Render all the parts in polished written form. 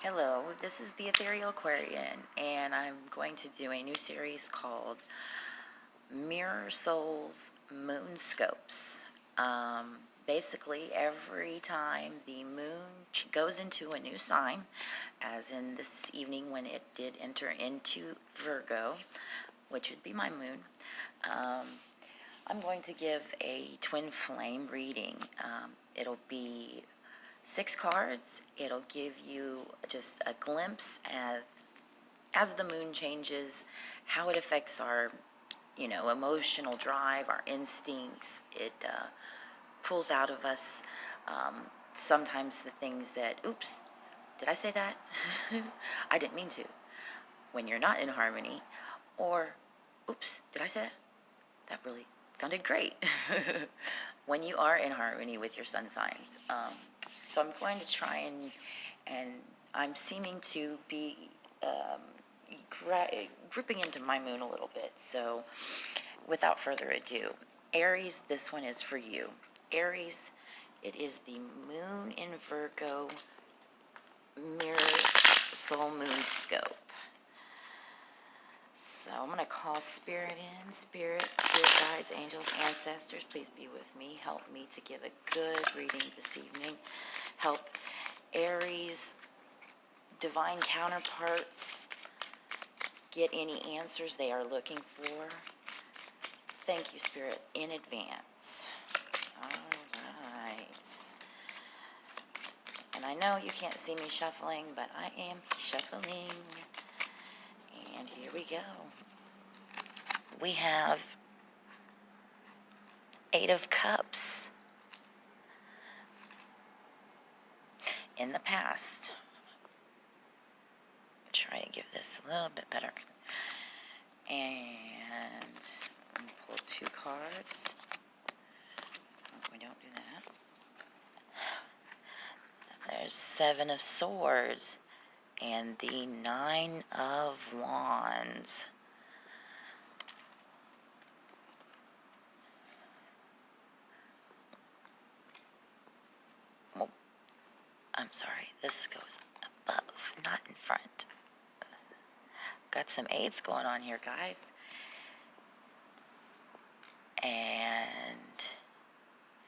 Hello, this is the Ethereal Aquarian, and I'm going to do a new series called Mirror Souls Moonscopes. Basically, every time the moon goes into a new sign, as in this evening when it did enter into Virgo, which would be my moon, I'm going to give a twin flame reading. It'll be 6 cards. It'll give you just a glimpse as the moon changes, how it affects our, emotional drive, our instincts. It pulls out of us sometimes the things that, oops, did I say that? I didn't mean to. When you're not in harmony, or, oops, did I say that? That really sounded great. When you are in harmony with your sun signs. So I'm going to try and I'm seeming to be gripping into my moon a little bit. So without further ado, Aries, this one is for you. Aries, it is the moon in Virgo mirror soul moonscope. So I'm going to call Spirit in. Spirit guides, angels, ancestors, please be with me. Help me to give a good reading this evening. Help Aries, divine counterparts, get any answers they are looking for. Thank you, Spirit, in advance. All right. And I know you can't see me shuffling, but I am shuffling. And here we go. We have 8 of Cups. In the past. Try to give this a little bit better. And pull 2 cards. We don't do that. There's 7 of Swords and the 9 of Wands. Well, I'm sorry, this goes above, not in front. Got some 8s going on here, guys. And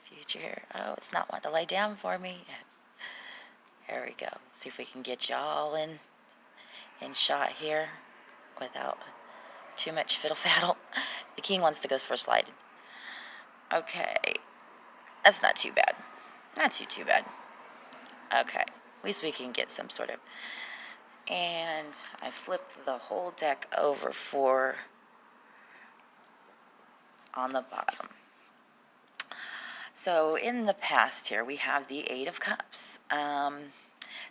future, oh, it's not wanting to lay down for me. There we go. See if we can get y'all in shot here without too much fiddle faddle. The king wants to go for a slide. Okay, that's not too bad. Not too bad. Okay, at least we can get some sort of. And I flipped the whole deck over for on the bottom. So in the past here, we have the 8 of Cups.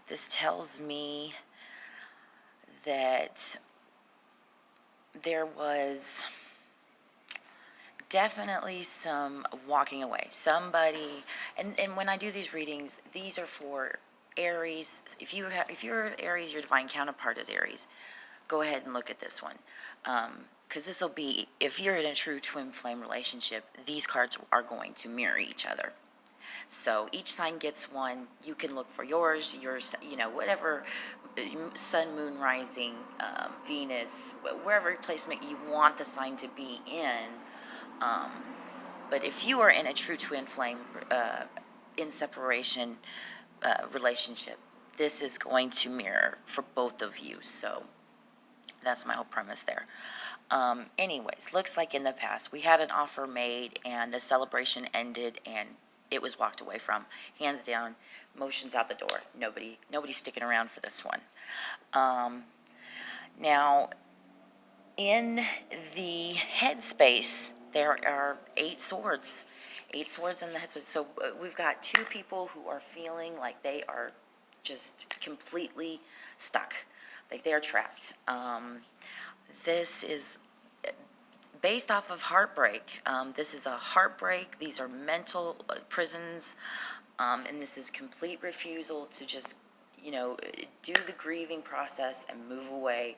This tells me that there was definitely some walking away. Somebody, and when I do these readings, these are for Aries. If you're Aries, your divine counterpart is Aries. Go ahead and look at this one. Because this will be, if you're in a true twin flame relationship, these cards are going to mirror each other. So each sign gets one. You can look for yours, whatever, sun, moon, rising, Venus, wherever placement you want the sign to be in. But if you are in a true twin flame, in separation relationship, this is going to mirror for both of you. So that's my whole premise there. Anyways, looks like in the past we had an offer made and the celebration ended and it was walked away from. Hands down, motions out the door. Nobody's sticking around for this one. Now, in the headspace, there are 8 swords. 8 swords in the headspace. So we've got 2 people who are feeling like they are just completely stuck, like they are trapped. This is based off of heartbreak. This is a heartbreak. These are mental prisons, and this is complete refusal to just, do the grieving process and move away.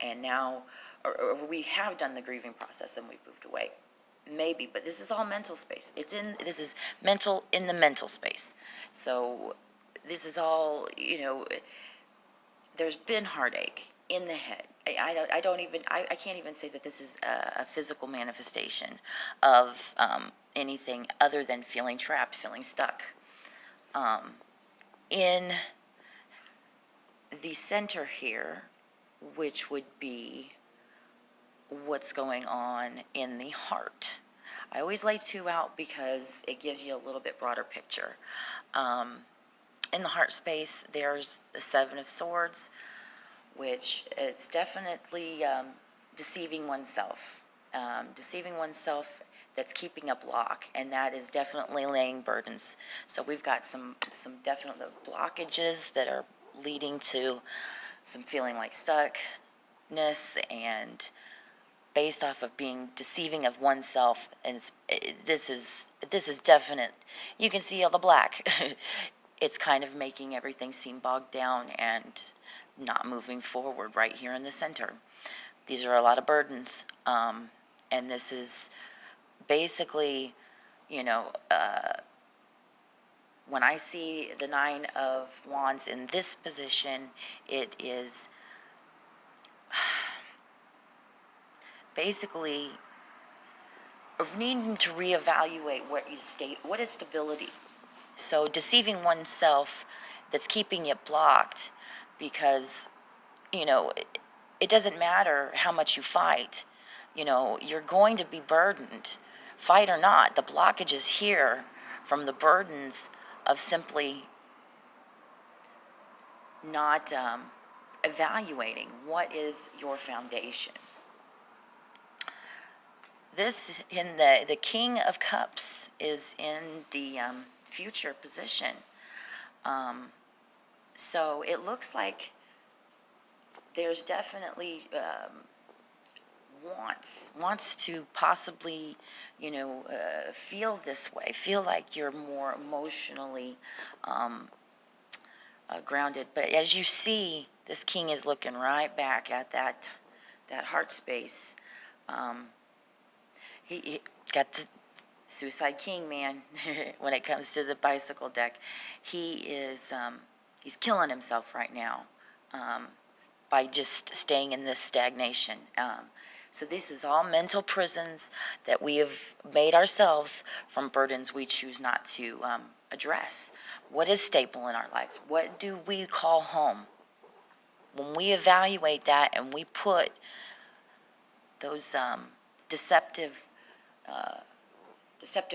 And now, or we have done the grieving process and we've moved away. Maybe, but this is all mental space. This is mental in the mental space. So this is all, there's been heartache in the head. I can't even say that this is a physical manifestation of anything other than feeling trapped, feeling stuck. In the center here, which would be what's going on in the heart. I always lay two out because it gives you a little bit broader picture. In the heart space, there's the Seven of Swords, which is definitely deceiving oneself. Deceiving oneself, that's keeping a block, and that is definitely laying burdens. So we've got some definite blockages that are leading to some feeling like stuckness, and based off of being deceiving of oneself. And this is definite. You can see all the black. It's kind of making everything seem bogged down and not moving forward right here in the center. These are a lot of burdens, and this is basically, when I see the Nine of Wands in this position, it is basically needing to reevaluate what is stability. So deceiving oneself, that's keeping it blocked, because it doesn't matter how much you fight. You're going to be burdened, fight or not. The blockage is here from the burdens of simply not evaluating what is your foundation. This, in the King of Cups, is in the future position. So it looks like there's definitely wants to possibly, feel this way, feel like you're more emotionally grounded. But as you see, this king is looking right back at that heart space. He got the Suicide King, man. When it comes to the bicycle deck, he is he's killing himself right now by just staying in this stagnation. So this is all mental prisons that we have made ourselves from burdens we choose not to address. What is stable in our lives? What do we call home? When we evaluate that and we put those deceptive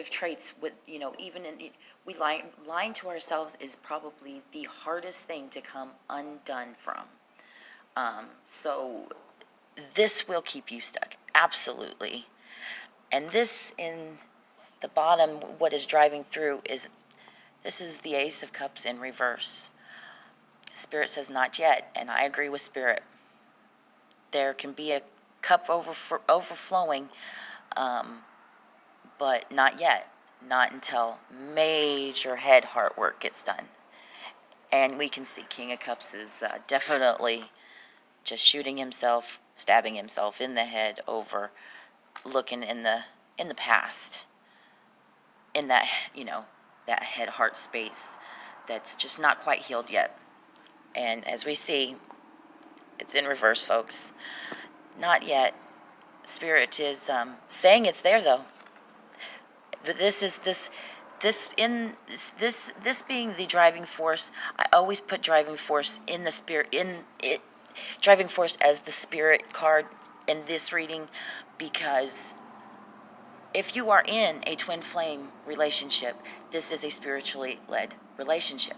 traits with, lying to ourselves is probably the hardest thing to come undone from. So this will keep you stuck, absolutely. And this in the bottom, what is driving through this is the Ace of Cups in reverse. Spirit says not yet, and I agree with Spirit. There can be a cup overflowing, but not yet. Not until major head heart work gets done. And we can see King of Cups is definitely just shooting himself, stabbing himself in the head over looking in the past, in that, that head heart space that's just not quite healed yet. And as we see, it's in reverse, folks. Not yet. Spirit is saying it's there, though. But this being the driving force. I always put driving force in the spirit, driving force as the Spirit card in this reading, because if you are in a twin flame relationship, this is a spiritually led relationship.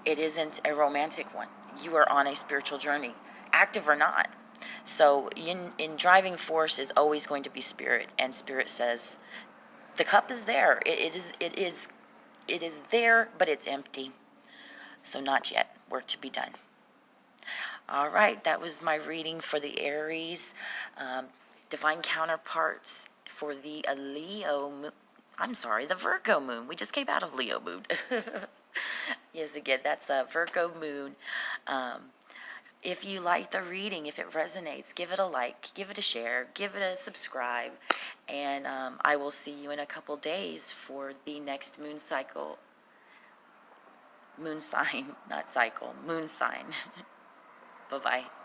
It isn't a romantic one. You are on a spiritual journey, active or not. So in driving force is always going to be Spirit, and Spirit says the cup is there. It is there, but it's empty. So not yet. Work to be done. All right, that was my reading for the Aries divine counterparts for the the Virgo moon. We just came out of Leo moon. Yes, again, that's a Virgo moon. If you like the reading, if it resonates, give it a like, give it a share, give it a subscribe, and I will see you in a couple days for the next moon sign, not cycle, moon sign. Bye-bye.